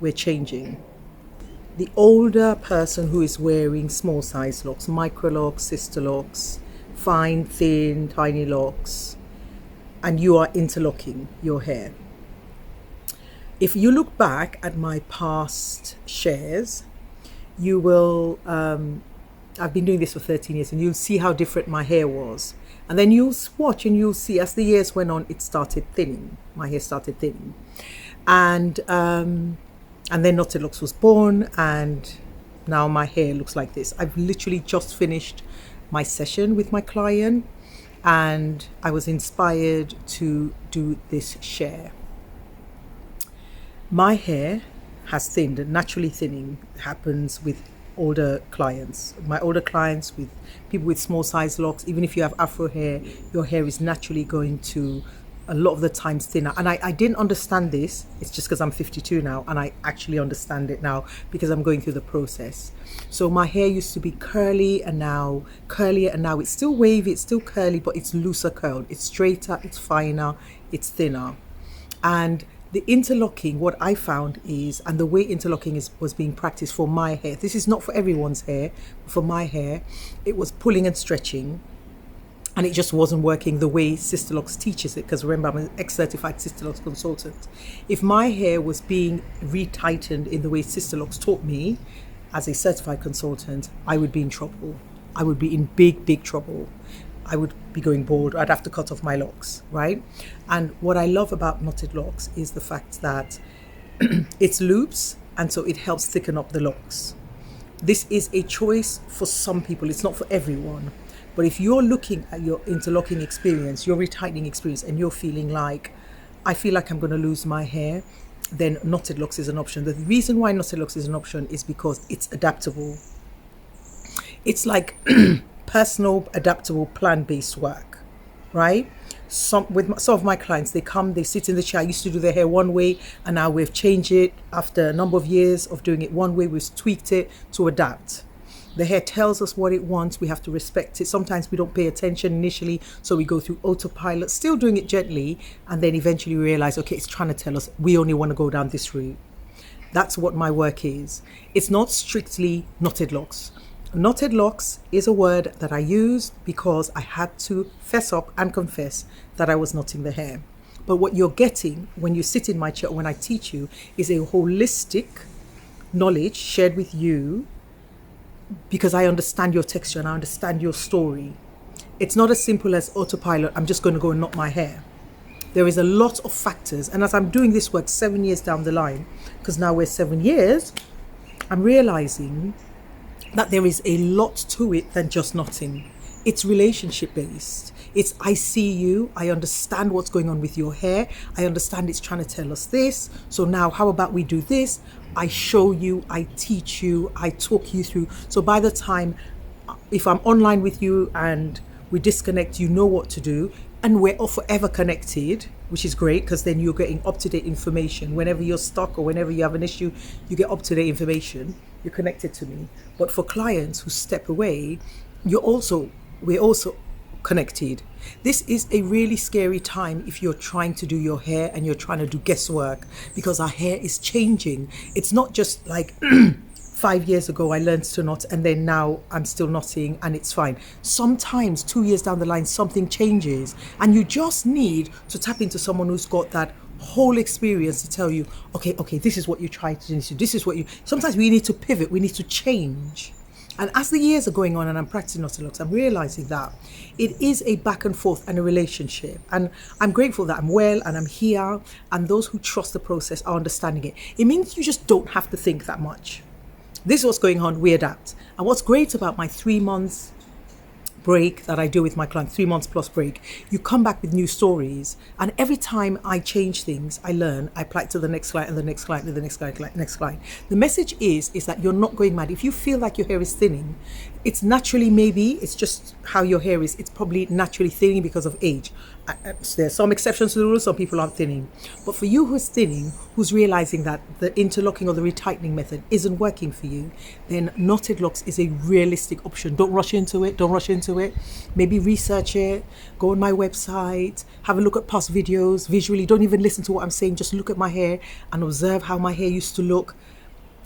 we're changing. The older person who is wearing small size locks, Microlocs, Sisterlocks, fine, thin, tiny locks, and you are interlocking your hair. If you look back at my past shares, you will, I've been doing this for 13 years, and you'll see how different my hair was. And then you'll watch and you'll see as the years went on, it started thinning. My hair started thinning. And then Knotted Locs was born, and now my hair looks like this. I've literally just finished my session with my client, and I was inspired to do this share. My hair has thinned. Naturally thinning happens with older clients. My older clients, with people with small size locks, even if you have afro hair, your hair is naturally going to a lot of the times thinner. And I didn't understand this. It's just because I'm 52 now, and I actually understand it now because I'm going through the process. So my hair used to be curly and now curlier, and now it's still wavy, it's still curly, but it's looser curled. It's straighter, it's finer, it's thinner. And the interlocking, what I found is, and the way interlocking was being practiced for my hair, this is not for everyone's hair, but for my hair, it was pulling and stretching. And it just wasn't working the way Sisterlocks teaches it, because remember, I'm an ex-certified Sisterlocks consultant. If my hair was being retightened in the way Sisterlocks taught me as a certified consultant, I would be in trouble. I would be in big trouble. I would be going bald. I'd have to cut off my locks, right? And what I love about Knotted Locs is the fact that it's loops, and so it helps thicken up the locks. This is a choice for some people. It's not for everyone. But if you're looking at your interlocking experience, your retightening experience, and you're feeling like, I feel like I'm going to lose my hair, then Knotted Locs is an option. The reason why Knotted Locs is an option is because it's adaptable. It's like personal, adaptable, plan-based work, right? With some of my clients, they come, they sit in the chair. I used to do their hair one way, and now we've changed it. After a number of years of doing it one way, we've tweaked it to adapt. The hair tells us what it wants. We have to respect it. Sometimes we don't pay attention initially, so we go through autopilot, still doing it gently, and then eventually we realize, okay, it's trying to tell us we only want to go down this route. That's what my work is. It's not strictly Knotted Locs. Knotted Locs is a word that I used because I had to fess up and confess that I was knotting the hair. But what you're getting when you sit in my chair, when I teach you, is a holistic knowledge shared with you, because I understand your texture and I understand your story. It's not as simple as autopilot, I'm just going to go and knot my hair. There is a lot of factors, and as I'm doing this work 7 years down the line, because now we're 7 years, I'm realizing that there is a lot to it than just knotting. It's relationship based. It's I see you, I understand what's going on with your hair, I understand it's trying to tell us this, so now how about we do this? I show you, I teach you, I talk you through. So by the time, if I'm online with you and we disconnect, you know what to do, and we're forever connected, which is great, because then you're getting up-to-date information. Whenever you're stuck or whenever you have an issue, you get up-to-date information, you're connected to me. But for clients who step away, we're also connected. This is a really scary time if you're trying to do your hair and you're trying to do guesswork, because our hair is changing. It's not just like 5 years ago I learned to knot and then now I'm still knotting and it's fine. Sometimes 2 years down the line something changes, and you just need to tap into someone who's got that whole experience to tell you, okay, this is what you try to do, this is what you, sometimes we need to pivot, we need to change. And as the years are going on and I'm practicing Knotted Locs, I'm realizing that it is a back and forth and a relationship. And I'm grateful that I'm well and I'm here, and those who trust the process are understanding it. It means you just don't have to think that much. This is what's going on, we adapt. And what's great about my 3 months break that I do with my client, 3 months plus break, you come back with new stories, and every time I change things, I learn, I apply it to the next client and the next client and the next client, next client. The message is that you're not going mad. If you feel like your hair is thinning, it's naturally, maybe it's just how your hair is, it's probably naturally thinning because of age. There's some exceptions to the rule, some people aren't thinning. But for you who's thinning, who's realizing that the interlocking or the retightening method isn't working for you, then Knotted Locs is a realistic option. Don't rush into it, to it, maybe research it, go on my website, have a look at past videos visually. Don't even listen to what I'm saying, just look at my hair and observe how my hair used to look.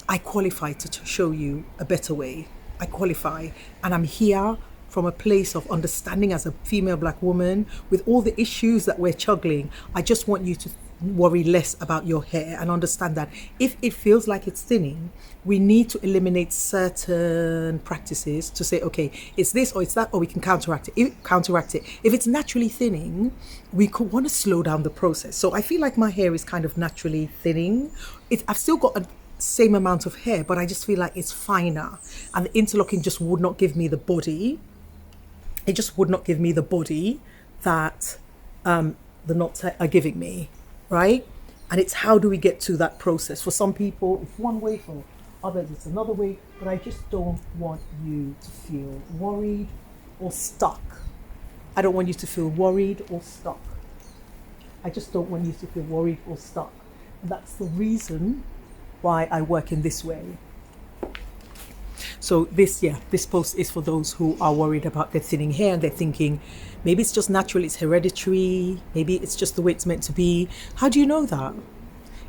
I qualify to show you a better way. I qualify, and I'm here from a place of understanding as a female black woman with all the issues that we're juggling. I just want you to worry less about your hair and understand that if it feels like it's thinning, we need to eliminate certain practices to say, okay, it's this or it's that, or we can counteract it. If it's naturally thinning, we could want to slow down the process. So I feel like my hair is kind of naturally thinning. I've still got a same amount of hair, but I just feel like it's finer, and the interlocking just would not give me the body. It just would not give me the body that the knots are giving me, right? And it's how do we get to that process? For some people, it's one way, for others, it's another way, but I just don't want you to feel worried or stuck. I don't want you to feel worried or stuck. I just don't want you to feel worried or stuck. And that's the reason why I work in this way. So this post is for those who are worried about their thinning hair and they're thinking, maybe it's just natural, it's hereditary, maybe it's just the way it's meant to be. How do you know that?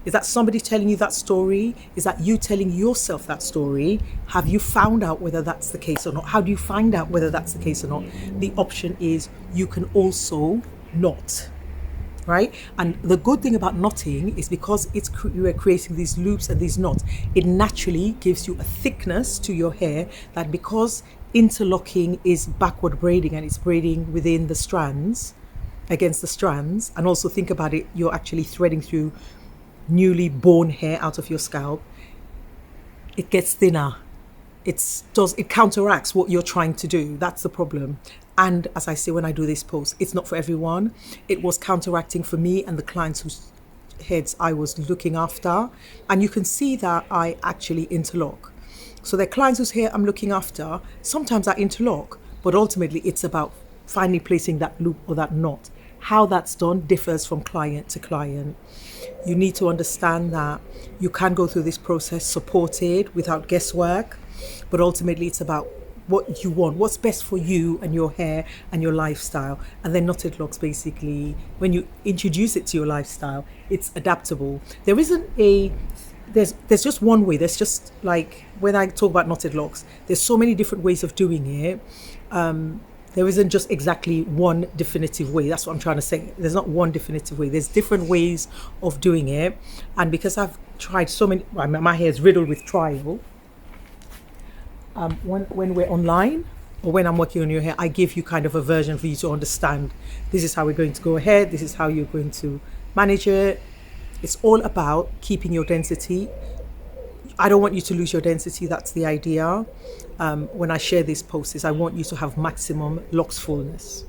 Is that somebody telling you that story? Is that you telling yourself that story? Have you found out whether that's the case or not? How do you find out whether that's the case or not? The option is you can also knot. Right? And the good thing about knotting is because we're creating these loops and these knots, it naturally gives you a thickness to your hair that, because interlocking is backward braiding and it's braiding within the strands, against the strands, and also think about it, you're actually threading through newly born hair out of your scalp, it gets thinner. It counteracts what you're trying to do. That's the problem. And as I say when I do this post, it's not for everyone. It was counteracting for me and the clients whose heads I was looking after. And you can see that I actually interlock. So the clients whose hair I'm looking after, sometimes I interlock, but ultimately it's about finally placing that loop or that knot. How that's done differs from client to client. You need to understand that you can go through this process supported without guesswork, but ultimately it's about what you want, what's best for you and your hair and your lifestyle. And then Knotted Locs, basically, when you introduce it to your lifestyle, it's adaptable. There's just one way. There's just, like, when I talk about Knotted Locs, there's so many different ways of doing it. There isn't just exactly one definitive way. That's what I'm trying to say. There's not one definitive way. There's different ways of doing it. And because I've tried so many, my hair is riddled with trial. When we're online or when I'm working on your hair, I give you kind of a version for you to understand. This is how we're going to go ahead. This is how you're going to manage it. It's all about keeping your density. I don't want you to lose your density. That's the idea. When I share these posts, I want you to have maximum locks fullness.